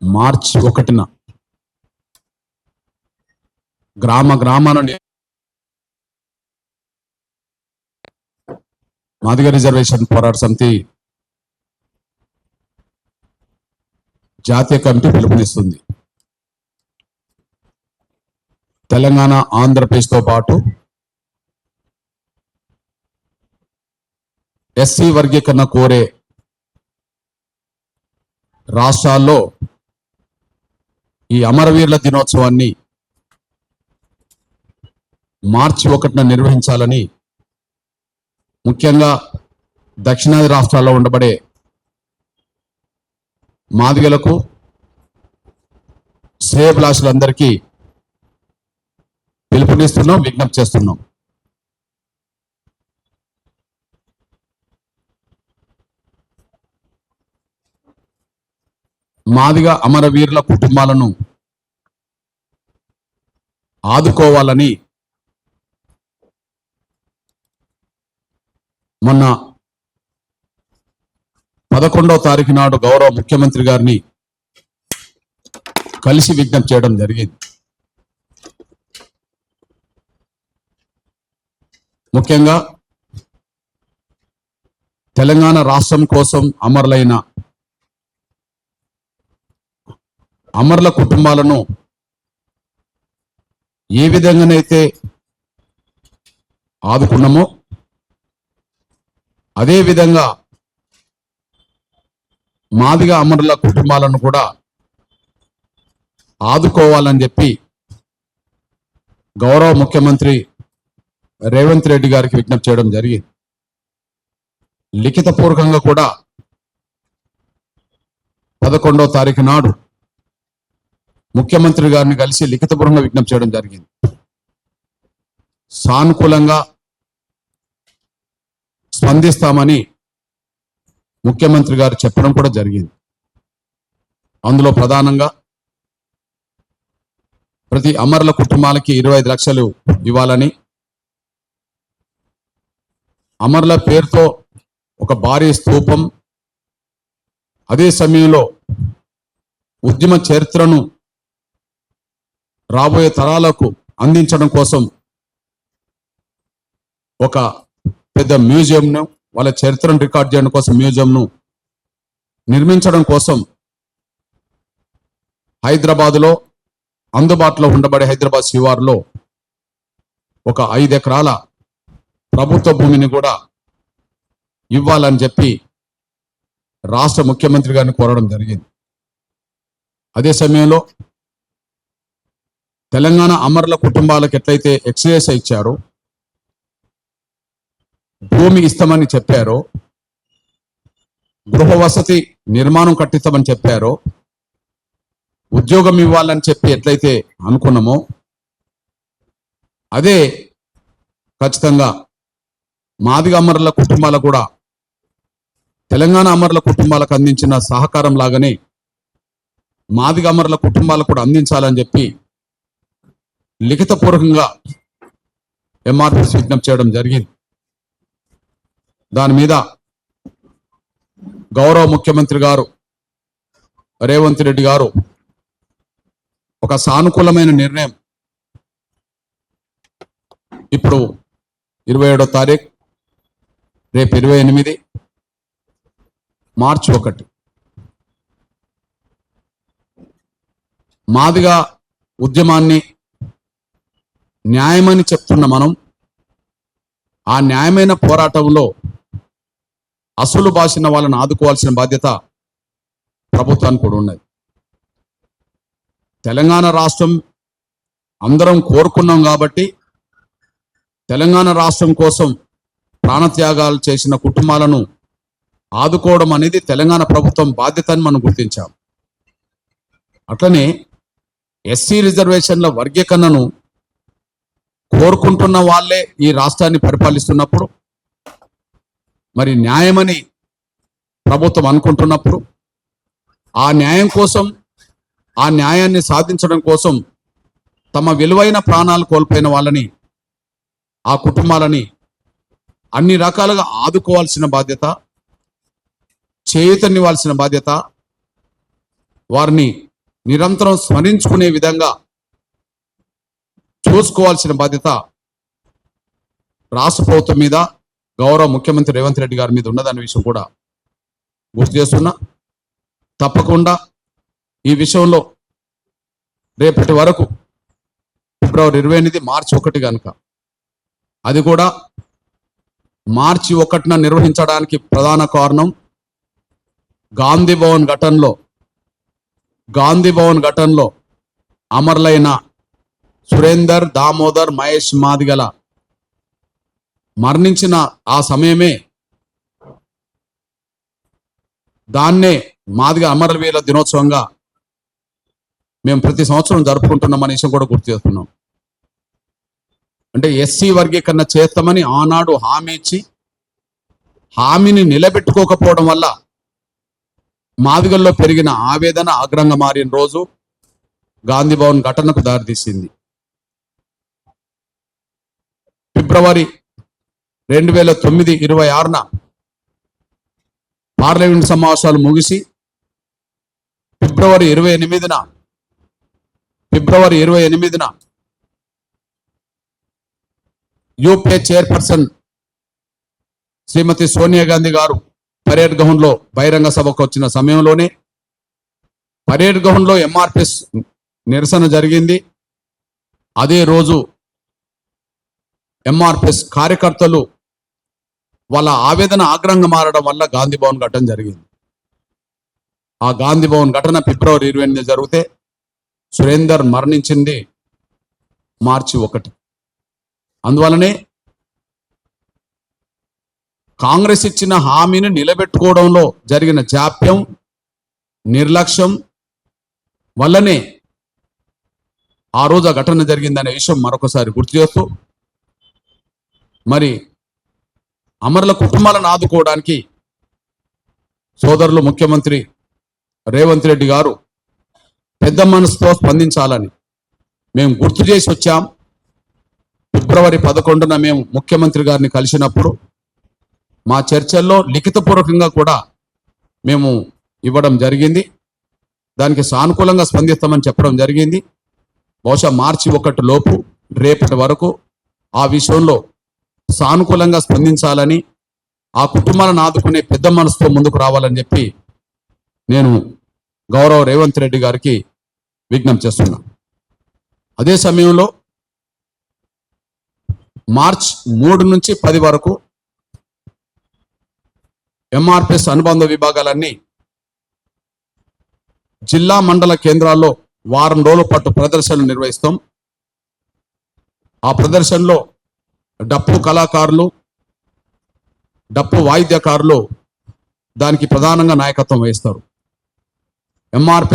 మార్చి 1న గ్రామాన మాదిగ రిజర్వేషన్ పోరాట సమితి జాతీయ కమిటీ పిలుపునిస్తుంది. తెలంగాణ, ఆంధ్రప్రదేశ్తో పాటు ఎస్సీ వర్గీకరణ కోరే రాష్ట్రాల్లో ఈ అమరవీరుల దినోత్సవాన్ని మార్చి 1న నిర్వహించాలని ముఖ్యంగా దక్షిణాది రాష్ట్రాల్లో ఉండబడే మాదిగలకు, శ్రేయభిలాషులందరికీ పిలుపునిస్తున్నాం, విజ్ఞప్తి చేస్తున్నాం. మాదిగ అమరవీరుల కుటుంబాలను ఆదుకోవాలని మొన్న 11వ తారీఖు నాడు గౌరవ ముఖ్యమంత్రి గారిని కలిసి విజ్ఞప్తి చేయడం జరిగింది. ముఖ్యంగా తెలంగాణ రాష్ట్రం కోసం అమరులైన అమరుల కుటుంబాలను ఏ విధంగానైతే ఆదుకున్నామో అదే విధంగా మాదిగ అమరుల కుటుంబాలను కూడా ఆదుకోవాలని చెప్పి గౌరవ ముఖ్యమంత్రి రేవంత్ రెడ్డి గారికి విజ్ఞప్తి చేయడం జరిగింది. లిఖితపూర్వకంగా కూడా 11వ తారీఖు నాడు ముఖ్యమంత్రి గారిని కలిసి లిఖితపూర్వకంగా విజ్ఞప్తి చేయడం జరిగింది. సానుకూలంగా స్పందిస్తామని ముఖ్యమంత్రి గారు చెప్పడం కూడా జరిగింది. అందులో ప్రధానంగా ప్రతి అమరుల కుటుంబాలకి 25 లక్షలు ఇవ్వాలని, అమరుల పేరుతో ఒక భారీ స్తూపం, అదే సమయంలో ఉద్యమ చరిత్రను రాబోయే తరాలకు అందించడం కోసం ఒక పెద్ద మ్యూజియంను, వాళ్ళ చరిత్రను రికార్డ్ చేయడం కోసం మ్యూజియంను నిర్మించడం కోసం హైదరాబాదులో అందుబాటులో ఉండబడే హైదరాబాద్ శివారులో ఒక 5 ఎకరాల ప్రభుత్వ భూమిని కూడా ఇవ్వాలని చెప్పి రాష్ట్ర ముఖ్యమంత్రి గారిని కోరడం జరిగింది. అదే సమయంలో తెలంగాణ అమరుల కుటుంబాలకు ఎట్లయితే ఎక్స్గ్రేస్ ఇచ్చారో, భూమి ఇస్తామని చెప్పారో, గృహ వసతి నిర్మాణం కట్టిస్తామని చెప్పారో, ఉద్యోగం ఇవ్వాలని చెప్పి ఎట్లయితే అనుకున్నామో అదే ఖచ్చితంగా మాదిగ అమరుల కుటుంబాలకు కూడా తెలంగాణ అమరుల కుటుంబాలకు అందించిన సహకారం లాగానే మాదిగ అమరుల కుటుంబాలకు కూడా అందించాలని చెప్పి లిఖితపూర్వకంగా ఎంఆర్పీఎస్ విజ్ఞప్తి చేయడం జరిగింది. దాని మీద గౌరవ ముఖ్యమంత్రి గారు రేవంత్ రెడ్డి గారు ఒక సానుకూలమైన నిర్ణయం ఇప్పుడు 27వ తారీఖు, రేపు 28 మార్చి 1 మాదిగ ఉద్యమాన్ని న్యాయమని చెప్తున్న మనం ఆ న్యాయమైన పోరాటంలో అసలు బాసిన వాళ్ళని ఆదుకోవాల్సిన బాధ్యత ప్రభుత్వానికి కూడా ఉన్నది. తెలంగాణ రాష్ట్రం అందరం కోరుకున్నాం కాబట్టి తెలంగాణ రాష్ట్రం కోసం ప్రాణత్యాగాలు చేసిన కుటుంబాలను ఆదుకోవడం అనేది తెలంగాణ ప్రభుత్వం బాధ్యత అని మనం గుర్తించాం. అట్లనే ఎస్సీ రిజర్వేషన్ల వర్గీకరణను కోరుకుంటున్న వాళ్ళే ఈ రాష్ట్రాన్ని పరిపాలిస్తున్నప్పుడు, మరి న్యాయమని ప్రభుత్వం అనుకుంటున్నప్పుడు, ఆ న్యాయం కోసం, ఆ న్యాయాన్ని సాధించడం కోసం తమ విలువైన ప్రాణాలు కోల్పోయిన వాళ్ళని, ఆ కుటుంబాలని అన్ని రకాలుగా ఆదుకోవాల్సిన బాధ్యత, చేయూతనివ్వాల్సిన బాధ్యత, వారిని నిరంతరం స్మరించుకునే విధంగా చూసుకోవాల్సిన బాధ్యత రాష్ట్ర ప్రభుత్వం మీద, గౌరవ ముఖ్యమంత్రి రేవంత్ రెడ్డి గారి మీద ఉన్నదనే విషయం కూడా గుర్తు చేస్తున్నా. తప్పకుండా ఈ విషయంలో రేపటి వరకు ఫిబ్రవరి 28 మార్చి 1 కనుక అది కూడా మార్చి 1న నిర్వహించడానికి ప్రధాన కారణం గాంధీ భవన్ ఘటనలో అమరులైన సురేందర్, దామోదర్, మహేష్ మాదిగల మరణించిన ఆ సమయమే దాన్నే మాదిగ అమరవీరుల దినోత్సవంగా మేము ప్రతి సంవత్సరం జరుపుకుంటున్నాం అనే విషయం కూడా గుర్తు చేస్తున్నాం. అంటే ఎస్సీ వర్గీకరణ చేస్తామని ఆనాడు హామీ ఇచ్చి హామీని నిలబెట్టుకోకపోవడం వల్ల మాదిగల్లో పెరిగిన ఆవేదన ఆగ్రహంగా మారిన రోజు గాంధీ భవన్ ఘటనకు దారితీసింది. ఫిబ్రవరి 2009 26న పార్లమెంట్ సమావేశాలు ముగిసి ఫిబ్రవరి 28న యూపీఏ చైర్పర్సన్ శ్రీమతి సోనియా గాంధీ గారు పరేడ్ గ్రౌండ్లో బహిరంగ సభకు వచ్చిన సమయంలోనే పరేడ్ గ్రౌండ్లో ఎంఆర్పిఎస్ నిరసన జరిగింది. అదే రోజు ఎంఆర్పిఎస్ కార్యకర్తలు వాళ్ళ ఆవేదన ఆగ్రహంగా మారడం వల్ల గాంధీ భవన్ ఘటన జరిగింది. ఆ గాంధీ భవన్ ఘటన ఫిబ్రవరి 28 జరిగితే సురేందర్ మరణించింది మార్చి 1. అందువలనే కాంగ్రెస్ ఇచ్చిన హామీని నిలబెట్టుకోవడంలో జరిగిన జాప్యం, నిర్లక్ష్యం వల్లనే ఆ రోజు ఆ ఘటన జరిగిందనే విషయం మరొకసారి గుర్తు చేస్తూ, మరి అమరుల కుటుంబాలను ఆదుకోవడానికి సోదరులు ముఖ్యమంత్రి రేవంత్ రెడ్డి గారు పెద్ద మనసుతో స్పందించాలని మేము గుర్తు చేసి వచ్చాం. ఫిబ్రవరి 11న మేము ముఖ్యమంత్రి గారిని కలిసినప్పుడు మా చర్చల్లో లిఖితపూర్వకంగా కూడా మేము ఇవ్వడం జరిగింది. దానికి సానుకూలంగా స్పందిస్తామని చెప్పడం జరిగింది. బహుశా మార్చి 1 లోపు రేపటి వరకు ఆ విషయంలో సానుకూలంగా స్పందించాలని, ఆ కుటుంబాలను ఆదుకునే పెద్ద మనసుతో ముందుకు రావాలని చెప్పి నేను గౌరవ రేవంత్ రెడ్డి గారికి విజ్ఞప్తి చేస్తున్నా. అదే సమయంలో మార్చ్ 3 నుంచి 10 వరకు ఎంఆర్పిఎస్ అనుబంధ విభాగాలన్నీ జిల్లా మండల కేంద్రాల్లో వారం రోజుల పాటు ప్రదర్శనలు నిర్వహిస్తాం. ఆ ప్రదర్శనలో డప్పు కళాకారులు, డప్పు వాయిద్యకారులు దానికి ప్రధానంగా నాయకత్వం వహిస్తారు. ఎంఆర్పి